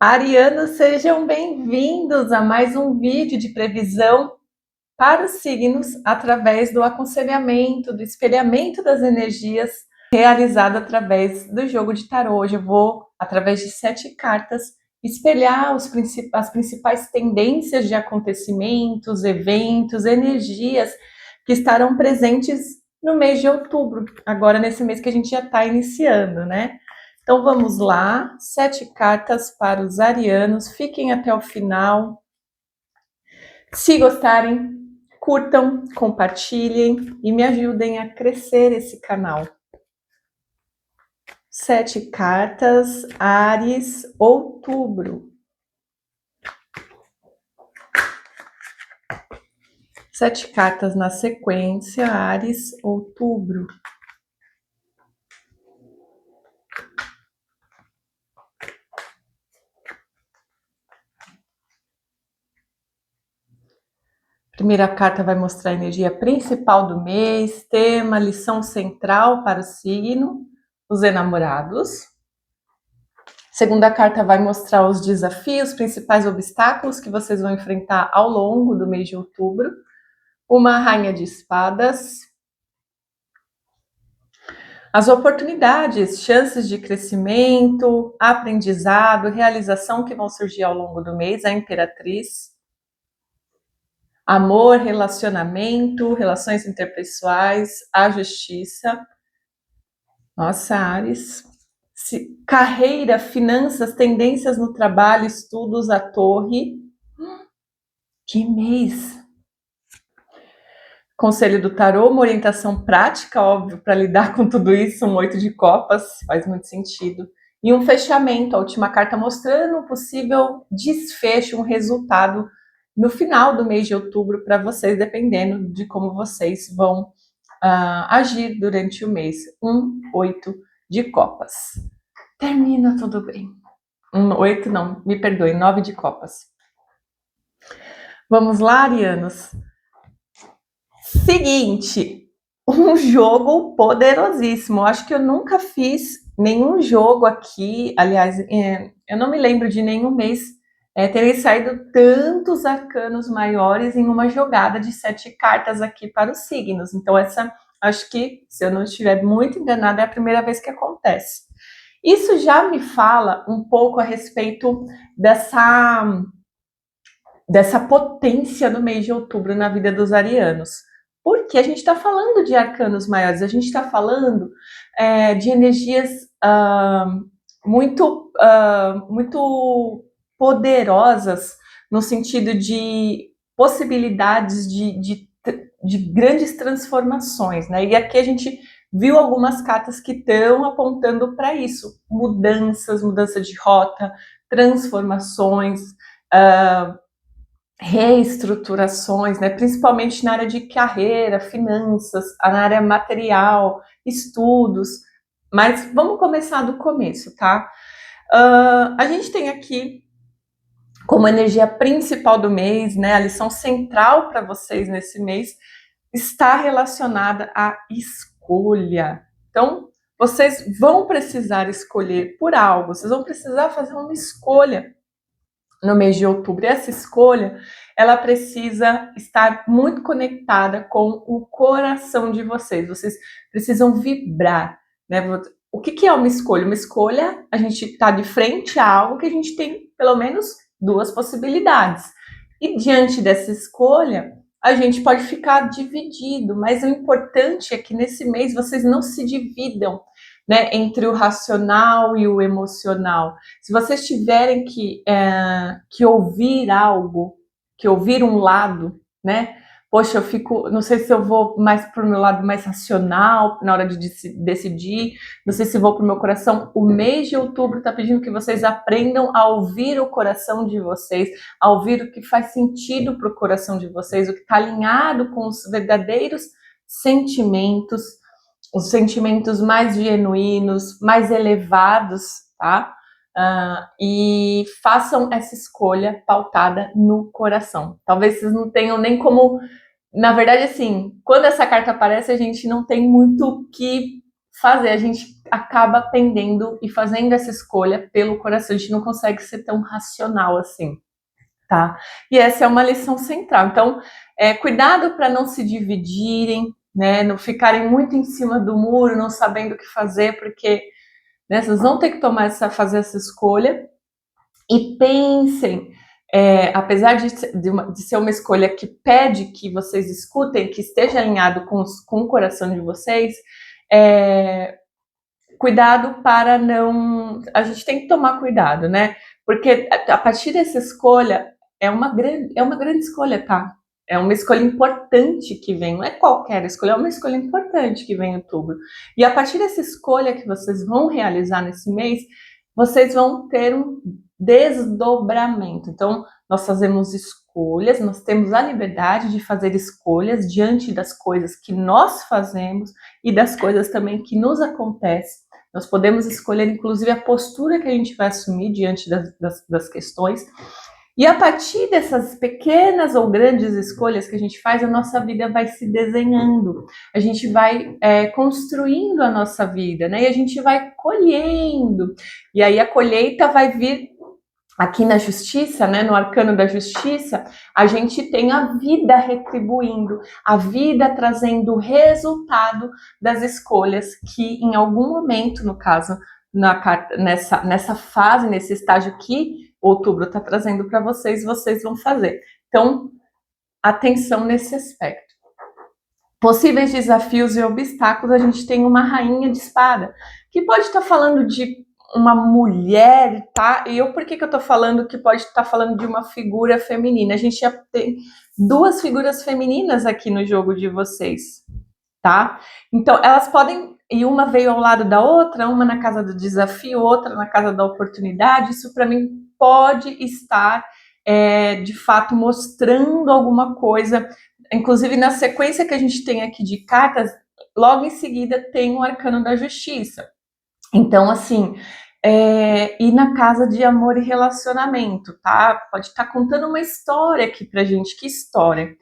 Arianos, sejam bem-vindos a mais um vídeo de previsão para os signos através do aconselhamento, do espelhamento das energias realizado através do jogo de tarô. Hoje eu vou, através de 7 cartas, espelhar as principais tendências de acontecimentos, eventos, energias que estarão presentes no mês de outubro, agora nesse mês que a gente já está iniciando, né? Então vamos lá, 7 cartas para os arianos, fiquem até o final. Se gostarem, curtam, compartilhem e me ajudem a crescer esse canal. 7 cartas, Áries, outubro. 7 cartas na sequência, Áries, outubro. Primeira carta vai mostrar a energia principal do mês, tema, lição central para o signo, os enamorados. Segunda carta vai mostrar os desafios, principais obstáculos que vocês vão enfrentar ao longo do mês de outubro. Uma rainha de espadas. As oportunidades, chances de crescimento, aprendizado, realização que vão surgir ao longo do mês, a imperatriz. Amor, relacionamento, relações interpessoais, a justiça. Nossa, Áries. Carreira, finanças, tendências no trabalho, estudos, a torre. Que mês! Conselho do tarô, uma orientação prática, óbvio, para lidar com tudo isso, um 8 de copas, faz muito sentido. E um fechamento, a última carta mostrando um possível desfecho, um resultado no final do mês de outubro para vocês, dependendo de como vocês vão agir durante o mês. 8 de copas. Termina tudo bem. 8 não, me perdoe, 9 de copas. Vamos lá, arianos. Seguinte, um jogo poderosíssimo. Eu acho que eu nunca fiz nenhum jogo aqui, aliás, eu não me lembro de nenhum mês terem saído tantos arcanos maiores em uma jogada de 7 cartas aqui para os signos. Então essa, acho que, se eu não estiver muito enganada, é a primeira vez que acontece. Isso já me fala um pouco a respeito dessa potência no mês de outubro na vida dos arianos. Porque a gente está falando de arcanos maiores, a gente está falando de energias muito poderosas no sentido de possibilidades de grandes transformações, né? E aqui a gente viu algumas cartas que estão apontando para isso, mudança de rota, transformações, reestruturações, né? Principalmente na área de carreira, finanças, na área material, estudos. Mas vamos começar do começo, tá? A gente tem aqui como energia principal do mês, né? A lição central para vocês nesse mês está relacionada à escolha. Então, vocês vão precisar escolher por algo, vocês vão precisar fazer uma escolha no mês de outubro. E essa escolha, ela precisa estar muito conectada com o coração de vocês. Vocês precisam vibrar, né? O que é uma escolha? Uma escolha, a gente está de frente a algo que a gente tem pelo menos 2 possibilidades. E diante dessa escolha, a gente pode ficar dividido, mas o importante é que nesse mês vocês não se dividam, né, entre o racional e o emocional. Se vocês tiverem que ouvir algo, que ouvir um lado, né? Poxa, eu fico, não sei se eu vou mais para o meu lado mais racional na hora de decidir, não sei se vou para o meu coração. O mês de outubro está pedindo que vocês aprendam a ouvir o coração de vocês, a ouvir o que faz sentido para o coração de vocês, o que está alinhado com os verdadeiros sentimentos, os sentimentos mais genuínos, mais elevados, tá? E façam essa escolha pautada no coração. Talvez vocês não tenham nem como... Na verdade, assim, quando essa carta aparece, a gente não tem muito o que fazer, a gente acaba pendendo e fazendo essa escolha pelo coração, a gente não consegue ser tão racional assim, tá? E essa é uma lição central. Então, cuidado para não se dividirem, né? Não ficarem muito em cima do muro, não sabendo o que fazer, porque, né, vocês vão ter que fazer essa escolha. E pensem, apesar de ser uma escolha que pede que vocês escutem, que esteja alinhado com o coração de vocês, cuidado para não... A gente tem que tomar cuidado, né? Porque a partir dessa escolha, é uma grande escolha, tá? É uma escolha importante que vem, não é qualquer escolha, é uma escolha importante que vem em outubro. E a partir dessa escolha que vocês vão realizar nesse mês, vocês vão ter um desdobramento. Então, nós fazemos escolhas, nós temos a liberdade de fazer escolhas diante das coisas que nós fazemos e das coisas também que nos acontecem. Nós podemos escolher, inclusive, a postura que a gente vai assumir diante das questões. E a partir dessas pequenas ou grandes escolhas que a gente faz, a nossa vida vai se desenhando. A gente vai construindo a nossa vida, né? E a gente vai colhendo. E aí a colheita vai vir aqui na justiça, né, no arcano da justiça, a gente tem a vida retribuindo, a vida trazendo o resultado das escolhas que em algum momento, no caso, nessa fase, nesse estágio que outubro está trazendo para vocês, vocês vão fazer. Então, atenção nesse aspecto. Possíveis desafios e obstáculos, a gente tem uma rainha de espada, que pode estar falando de uma mulher, tá? E por que eu tô falando que pode estar falando de uma figura feminina? A gente já tem duas figuras femininas aqui no jogo de vocês, tá? Então, elas podem... E uma veio ao lado da outra, uma na casa do desafio, outra na casa da oportunidade. Isso, para mim, pode estar, de fato, mostrando alguma coisa. Inclusive, na sequência que a gente tem aqui de cartas, logo em seguida tem o arcano da justiça. Então, assim, e na casa de amor e relacionamento, tá? Pode estar contando uma história aqui pra gente. Que história?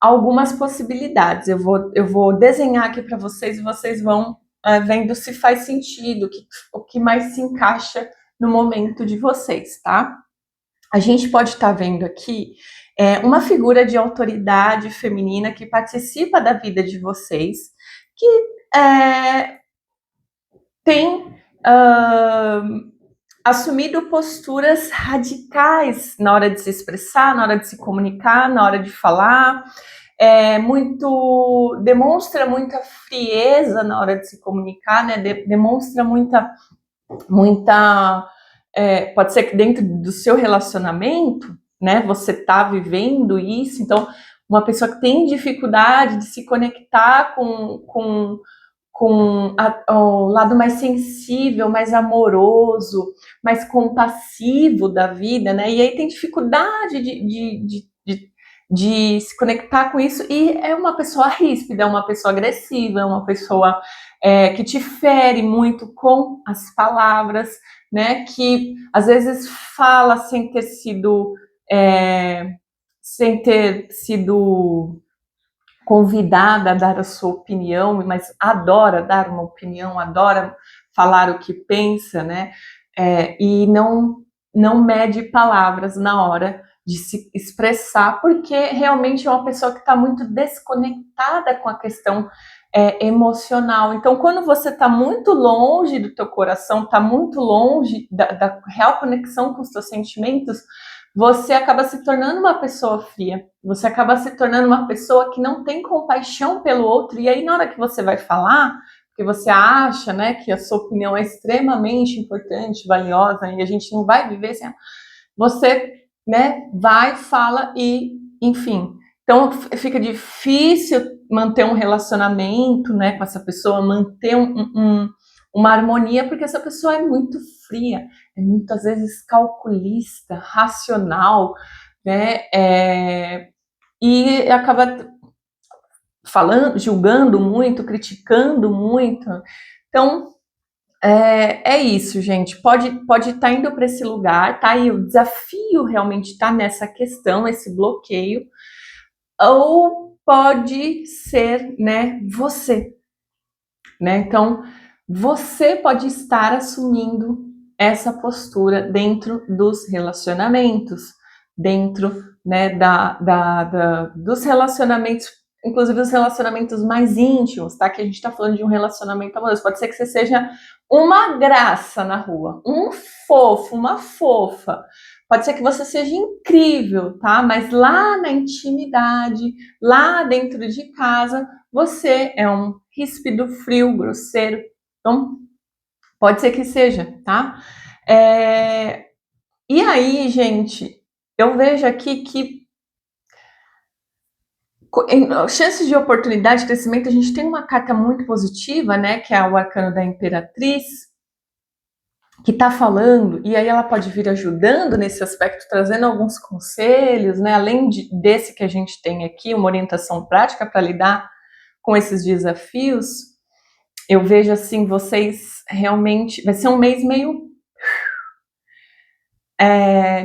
Algumas possibilidades. Eu vou desenhar aqui para vocês e vocês vão vendo se faz sentido, o que mais se encaixa no momento de vocês, tá? A gente pode estar vendo aqui uma figura de autoridade feminina que participa da vida de vocês, que tem assumido posturas radicais na hora de se expressar, na hora de se comunicar, na hora de falar, demonstra muita frieza na hora de se comunicar, né? Demonstra muita, pode ser que dentro do seu relacionamento, né, você está vivendo isso, então uma pessoa que tem dificuldade de se conectar com o lado mais sensível, mais amoroso, mais compassivo da vida, né? E aí tem dificuldade de se conectar com isso, e é uma pessoa ríspida, é uma pessoa agressiva, é uma pessoa que te fere muito com as palavras, né? Que às vezes fala sem ter sido convidada a dar a sua opinião, mas adora dar uma opinião, adora falar o que pensa, né? E não mede palavras na hora de se expressar, porque realmente é uma pessoa que está muito desconectada com a questão emocional. Então, quando você está muito longe do teu coração, está muito longe da real conexão com os teus sentimentos, você acaba se tornando uma pessoa fria, você acaba se tornando uma pessoa que não tem compaixão pelo outro, e aí na hora que você vai falar, porque você acha, né, que a sua opinião é extremamente importante, valiosa, e a gente não vai viver sem... Você, né, vai, fala e, enfim. Então fica difícil manter um relacionamento, né, com essa pessoa, manter uma harmonia, porque essa pessoa é muito fria, é muitas vezes calculista, racional, né? E acaba falando, julgando muito, criticando muito. Então, é isso, gente. Pode estar indo para esse lugar, tá? E o desafio realmente está nessa questão, esse bloqueio. Ou pode ser, né, você. né? Então, você pode estar assumindo essa postura dentro dos relacionamentos, dentro, né, dos relacionamentos, inclusive os relacionamentos mais íntimos, tá? Que a gente está falando de um relacionamento amoroso. Pode ser que você seja uma graça na rua, um fofo, uma fofa. Pode ser que você seja incrível, tá? Mas lá na intimidade, lá dentro de casa, você é um ríspido, frio, grosseiro. Então, pode ser que seja, tá? E aí, gente, eu vejo aqui que chances de oportunidade de crescimento, a gente tem uma carta muito positiva, né? Que é o arcano da Imperatriz, que está falando, e aí ela pode vir ajudando nesse aspecto, trazendo alguns conselhos, né? Além desse que a gente tem aqui, uma orientação prática para lidar com esses desafios. Eu vejo assim, vocês realmente, vai ser um mês meio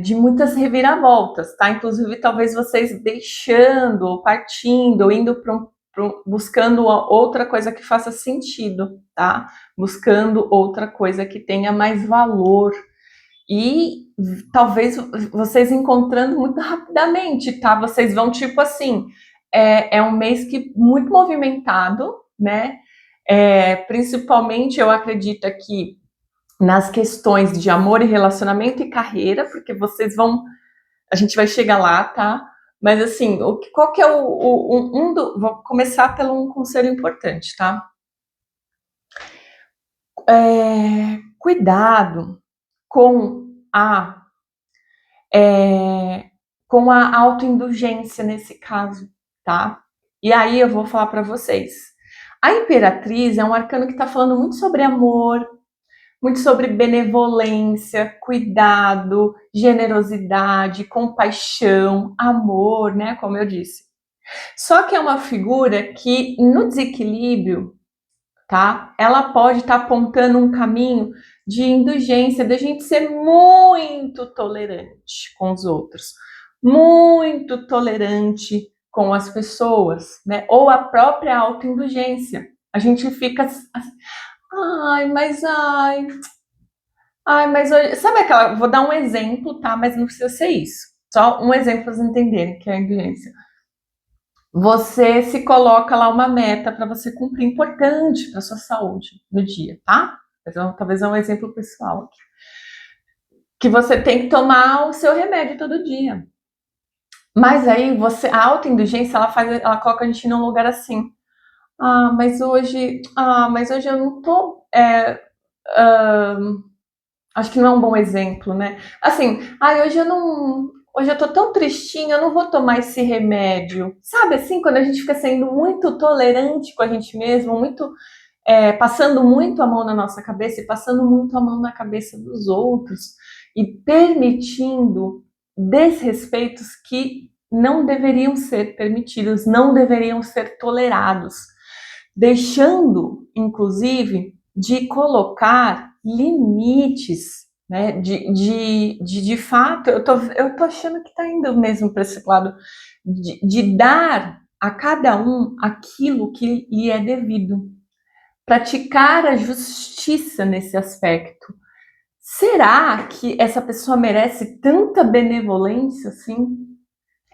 de muitas reviravoltas, tá? Inclusive, talvez vocês deixando, ou partindo, ou indo buscando outra coisa que faça sentido, tá? Buscando outra coisa que tenha mais valor. E talvez vocês encontrando muito rapidamente, tá? Vocês vão, tipo assim, é um mês que muito movimentado, né? Principalmente, eu acredito aqui nas questões de amor e relacionamento e carreira, porque vocês vão, a gente vai chegar lá, tá? Mas assim, qual que é vou começar pelo um conselho importante, tá? Cuidado com com a autoindulgência nesse caso, tá? E aí eu vou falar para vocês. A Imperatriz é um arcano que está falando muito sobre amor, muito sobre benevolência, cuidado, generosidade, compaixão, amor, né? Como eu disse. Só que é uma figura que, no desequilíbrio, tá? Ela pode estar apontando um caminho de indulgência, da gente ser muito tolerante com os outros, muito tolerante com as pessoas, né? Ou a própria autoindulgência. A gente fica assim, mas hoje, sabe aquela, vou dar um exemplo, tá? Mas não precisa ser isso. Só um exemplo para vocês entenderem que é a indulgência. Você se coloca lá uma meta para você cumprir, importante para sua saúde no dia, tá? Então, talvez é um exemplo pessoal aqui. Que você tem que tomar o seu remédio todo dia. Mas aí a autoindulgência, ela coloca a gente num lugar assim. Mas hoje eu não tô. Acho que não é um bom exemplo, né? Assim, hoje eu tô tão tristinha, eu não vou tomar esse remédio. Sabe assim, quando a gente fica sendo muito tolerante com a gente mesmo, muito passando muito a mão na nossa cabeça e passando muito a mão na cabeça dos outros e permitindo desrespeitos que não deveriam ser permitidos, não deveriam ser tolerados, deixando, inclusive, de colocar limites, né? De fato, eu tô achando que tá indo mesmo para esse lado de dar a cada um aquilo que lhe é devido, praticar a justiça nesse aspecto. Será que essa pessoa merece tanta benevolência assim?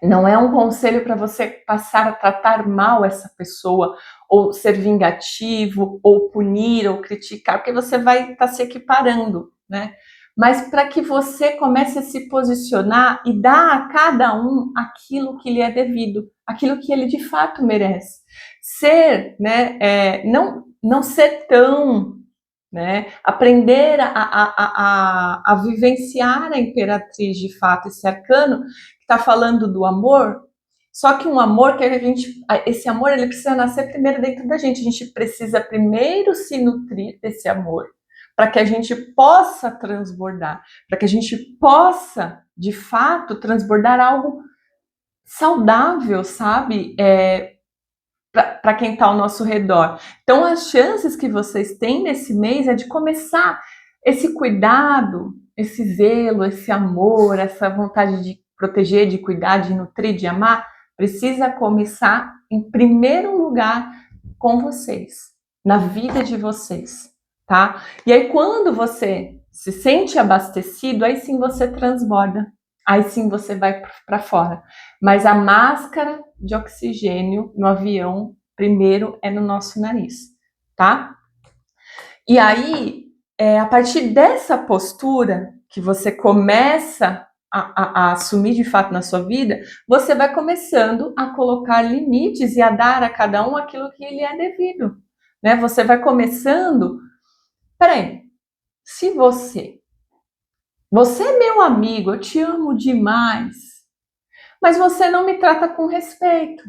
Não é um conselho para você passar a tratar mal essa pessoa, ou ser vingativo, ou punir, ou criticar, porque você vai estar se equiparando, né? Mas para que você comece a se posicionar e dar a cada um aquilo que lhe é devido, aquilo que ele de fato merece. Ser, né? Não ser tão, né? Aprender a vivenciar a Imperatriz de fato, esse arcano que está falando do amor. Só que um amor que esse amor ele precisa nascer primeiro dentro da gente. A gente precisa primeiro se nutrir desse amor para que a gente possa transbordar, para que a gente possa de fato transbordar algo saudável, sabe? Para quem está ao nosso redor. Então, as chances que vocês têm nesse mês é de começar esse cuidado, esse zelo, esse amor, essa vontade de proteger, de cuidar, de nutrir, de amar, precisa começar em primeiro lugar com vocês. na vida de vocês, tá? E aí quando você se sente abastecido, aí sim você transborda, aí sim você vai para fora. Mas a máscara de oxigênio no avião, primeiro é no nosso nariz, tá? E aí, a partir dessa postura que você começa a assumir de fato na sua vida, você vai começando a colocar limites e a dar a cada um aquilo que lhe é devido, né? Você vai começando, peraí, se você é meu amigo, eu te amo demais, mas você não me trata com respeito.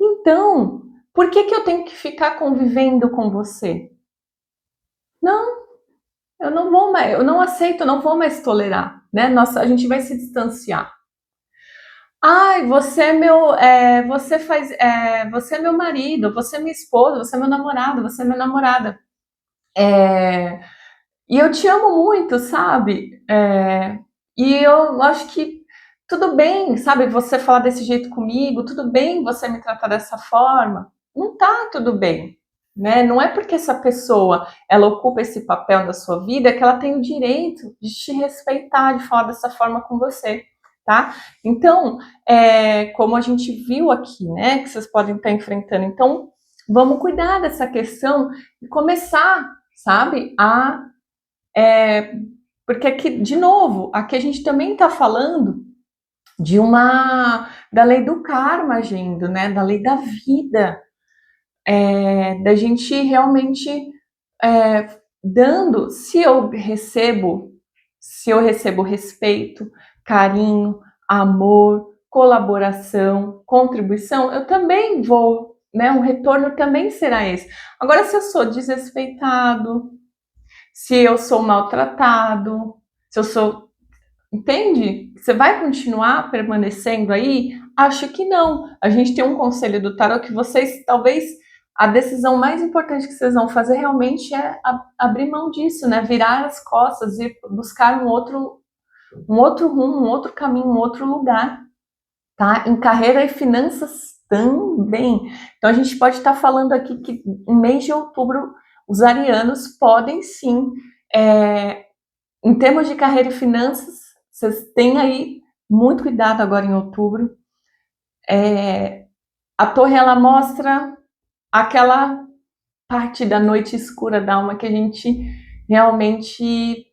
Então, por que eu tenho que ficar convivendo com você? Não, eu não vou mais, eu não aceito, eu não vou mais tolerar, né? Nossa, a gente vai se distanciar. Ai, você é meu, você é meu marido, você é minha esposa, você é meu namorado, você é minha namorada. E eu te amo muito, sabe? E eu acho que tudo bem, sabe? Você falar desse jeito comigo, tudo bem você me tratar dessa forma. Não tá tudo bem, né? Não é porque essa pessoa ela ocupa esse papel na sua vida que ela tem o direito de te respeitar, de falar dessa forma com você, tá? Então, como a gente viu aqui, né? Que vocês podem estar enfrentando. Então, vamos cuidar dessa questão e começar, sabe? Porque aqui, de novo, aqui a gente também está falando da lei do karma agindo, né? Da lei da vida, da gente realmente dando, se eu recebo respeito, carinho, amor, colaboração, contribuição, eu também vou, né? O retorno também será esse. Agora, se eu sou desrespeitado, se eu sou maltratado, se eu sou. Entende? Você vai continuar permanecendo aí? Acho que não. A gente tem um conselho do tarot que vocês, talvez, a decisão mais importante que vocês vão fazer realmente é abrir mão disso, né? Virar as costas e buscar um outro rumo, um outro caminho, um outro lugar, tá? Em carreira e finanças também. Então a gente pode estar falando aqui que em mês de outubro os arianos podem sim, em termos de carreira e finanças, vocês têm aí muito cuidado agora em outubro. A torre ela mostra aquela parte da noite escura da alma que a gente realmente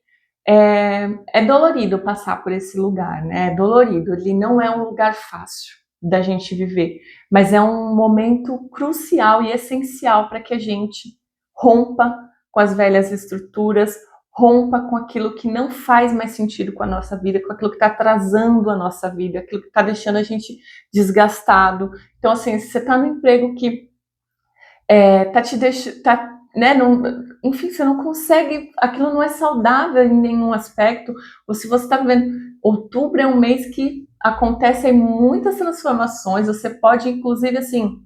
é dolorido passar por esse lugar, né? É dolorido, ele não é um lugar fácil da gente viver, mas é um momento crucial e essencial para que a gente rompa com as velhas estruturas, rompa com aquilo que não faz mais sentido com a nossa vida, com aquilo que está atrasando a nossa vida, aquilo que está deixando a gente desgastado. Então, assim, se você está no emprego que tá te deixando, né, não, enfim, você não consegue, aquilo não é saudável em nenhum aspecto, ou se você está vivendo, outubro é um mês que acontecem muitas transformações, você pode, inclusive, assim,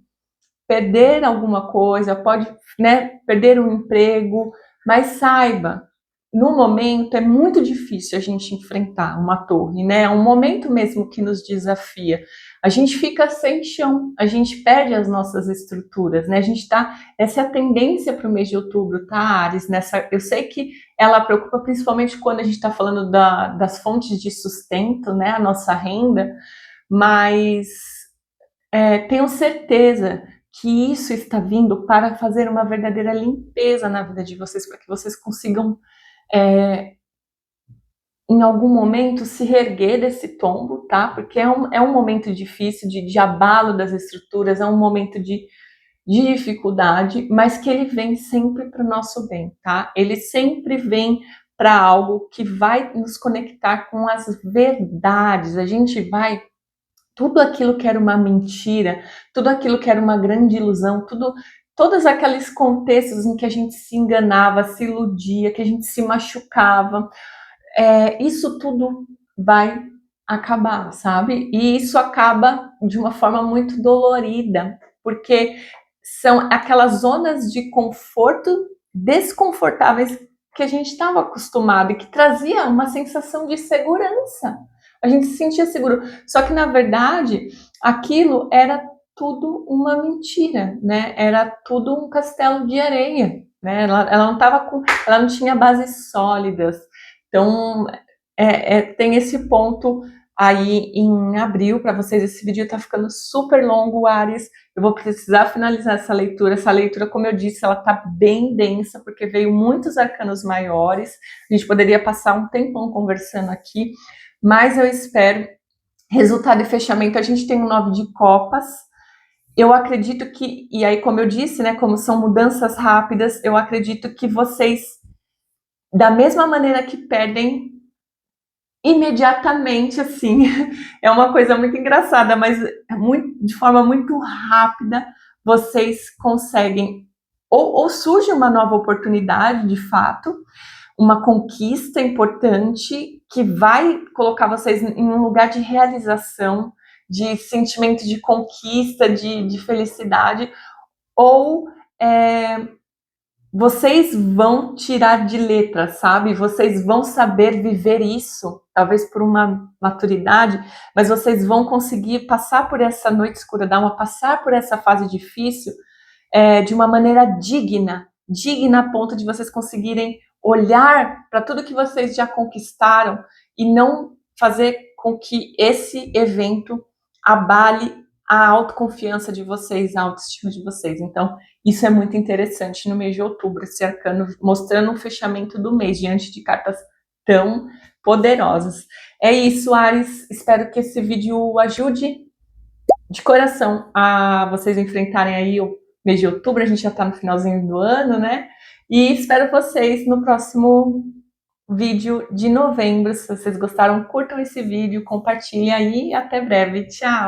perder alguma coisa, pode, né, perder um emprego, mas saiba, no momento é muito difícil a gente enfrentar uma torre, né? É um momento mesmo que nos desafia. A gente fica sem chão, a gente perde as nossas estruturas, né? A gente tá, essa é a tendência para o mês de outubro, tá, Ares? Eu sei que ela preocupa principalmente quando a gente está falando das fontes de sustento, né? A nossa renda, mas tenho certeza que isso está vindo para fazer uma verdadeira limpeza na vida de vocês, para que vocês consigam, em algum momento, se reerguer desse tombo, tá? Porque é um momento difícil de abalo das estruturas, é um momento de dificuldade, mas que ele vem sempre para o nosso bem, tá? Ele sempre vem para algo que vai nos conectar com as verdades. A gente vai tudo aquilo que era uma mentira, tudo aquilo que era uma grande ilusão, todos aqueles contextos em que a gente se enganava, se iludia, que a gente se machucava, isso tudo vai acabar, sabe? E isso acaba de uma forma muito dolorida, porque são aquelas zonas de conforto desconfortáveis que a gente estava acostumado e que trazia uma sensação de segurança. A gente se sentia seguro. Só que, na verdade, aquilo era tudo uma mentira, né? Era tudo um castelo de areia, né? Ela não tava ela não tinha bases sólidas. Então, tem esse ponto aí em abril para vocês. Esse vídeo tá ficando super longo, Áries. Eu vou precisar finalizar essa leitura. Essa leitura, como eu disse, ela tá bem densa, porque veio muitos arcanos maiores. A gente poderia passar um tempão conversando aqui, mas eu espero. Resultado e fechamento, a gente tem um 9 de copas. Eu acredito que, e aí como eu disse, né, como são mudanças rápidas, eu acredito que vocês, da mesma maneira que perdem imediatamente, assim, é uma coisa muito engraçada, mas de forma muito rápida, vocês conseguem, ou surge uma nova oportunidade, de fato, uma conquista importante que vai colocar vocês em um lugar de realização, de sentimento de conquista, de felicidade, ou vocês vão tirar de letra, sabe? Vocês vão saber viver isso, talvez por uma maturidade, mas vocês vão conseguir passar por essa noite escura da alma, passar por essa fase difícil de uma maneira digna, digna a ponto de vocês conseguirem olhar para tudo que vocês já conquistaram e não fazer com que esse evento abale a autoconfiança de vocês, a autoestima de vocês. Então, isso é muito interessante no mês de outubro, esse arcano mostrando um fechamento do mês diante de cartas tão poderosas. É isso, Áries. Espero que esse vídeo ajude de coração a vocês enfrentarem aí o mês de outubro. A gente já tá no finalzinho do ano, né? E espero vocês no próximo vídeo de novembro. Se vocês gostaram, curtam esse vídeo, compartilhem aí e até breve. Tchau!